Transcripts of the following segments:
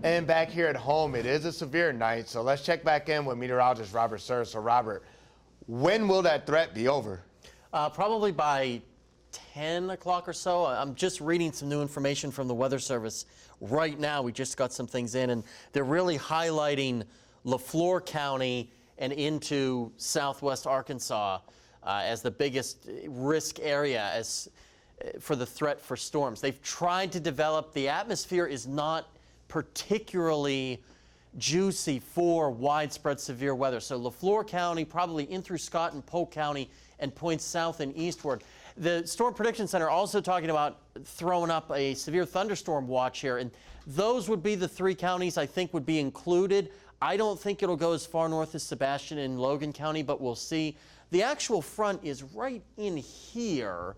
And back here at home, it is a severe night, so let's check back in with meteorologist Robert Suhr. So, Robert, when will that threat be over? Probably by 10 o'clock or so. I'm just reading some new information from the Weather Service right now. We just got some things in, and they're really highlighting LaFleur County and into southwest Arkansas as the biggest risk area for the threat for storms. They've tried to develop, the atmosphere is not particularly juicy for widespread severe weather. So LaFleur County, probably in through Scott and Polk County, and points south and eastward. The Storm Prediction Center also talking about throwing up a severe thunderstorm watch here, and those would be the three counties I think would be included. I don't think it'll go as far north as Sebastian and Logan County, but we'll see. The actual front is right in here.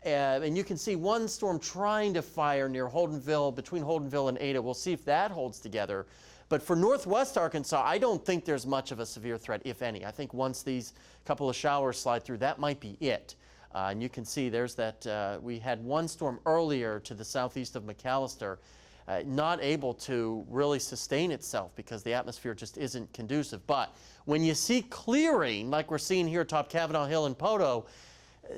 And you can see one storm trying to fire near Holdenville, between Holdenville and Ada. We'll see if that holds together. But for northwest Arkansas, I don't think there's much of a severe threat, if any. I think once these couple of showers slide through, that might be it. And you can see there's that, we had one storm earlier to the southeast of McAllister, not able to really sustain itself because the atmosphere just isn't conducive. But when you see clearing, like we're seeing here atop Kavanaugh Hill and Poto,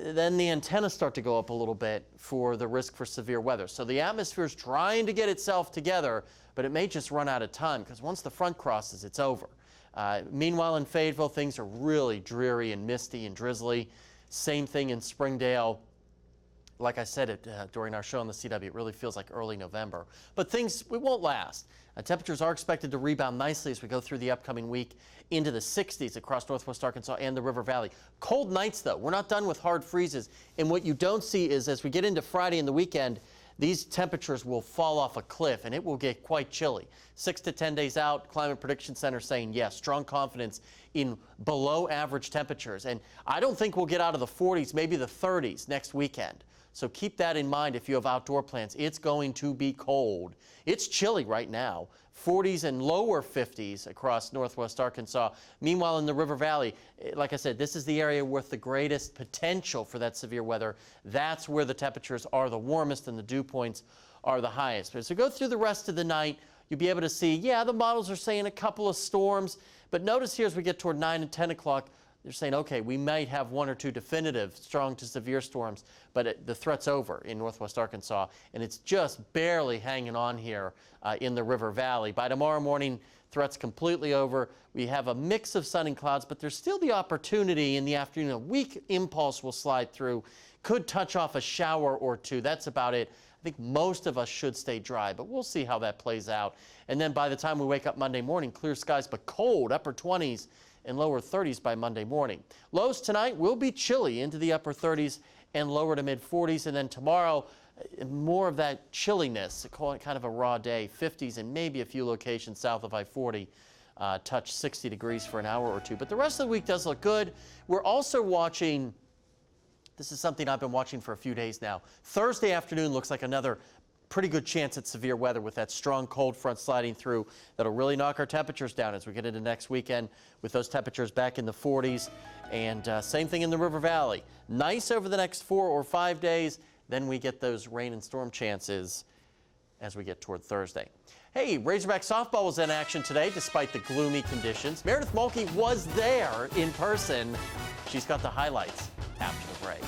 then the antennas start to go up a little bit for the risk for severe weather. So the atmosphere is trying to get itself together, but it may just run out of time because once the front crosses, it's over. Meanwhile, in Fayetteville, things are really dreary and misty and drizzly. Same thing in Springdale. Like I said during our show on the CW, it really feels like early November. But things, it won't last. Temperatures are expected to rebound nicely as we go through the upcoming week into the 60s across northwest Arkansas and the River Valley. Cold nights, though. We're not done with hard freezes. And what you don't see is as we get into Friday and the weekend, these temperatures will fall off a cliff and it will get quite chilly. 6 to 10 days out, Climate Prediction Center saying, yes, strong confidence in below average temperatures. And I don't think we'll get out of the 40s, maybe the 30s next weekend. So keep that in mind if you have outdoor plans. It's going to be cold. It's chilly right now. 40s and lower 50s across northwest Arkansas. Meanwhile, in the River Valley, like I said, this is the area with the greatest potential for that severe weather. That's where the temperatures are the warmest and the dew points are the highest. But as we go through the rest of the night, you'll be able to see, yeah, the models are saying a couple of storms. But notice here as we get toward 9 and 10 o'clock, they're saying, okay, we might have one or two definitive strong to severe storms, but the threat's over in northwest Arkansas, and it's just barely hanging on here in the River Valley. By tomorrow morning, threat's completely over. We have a mix of sun and clouds, but there's still the opportunity in the afternoon. A weak impulse will slide through, could touch off a shower or two. That's about it. I think most of us should stay dry, but we'll see how that plays out. And then by the time we wake up Monday morning, clear skies, but cold, upper 20s. And lower 30s by Monday morning. Lows tonight will be chilly into the upper 30s and lower to mid 40s. And then tomorrow, more of that chilliness, call it kind of a raw day, 50s and maybe a few locations south of I-40 touch 60 degrees for an hour or two. But the rest of the week does look good. We're also watching, this is something I've been watching for a few days now. Thursday afternoon looks like another pretty good chance at severe weather with that strong cold front sliding through. That'll really knock our temperatures down as we get into next weekend with those temperatures back in the 40s. And same thing in the River Valley. Nice over the next 4 or 5 days. Then we get those rain and storm chances as we get toward Thursday. Hey, Razorback softball was in action today despite the gloomy conditions. Meredith Mulkey was there in person. She's got the highlights after the break.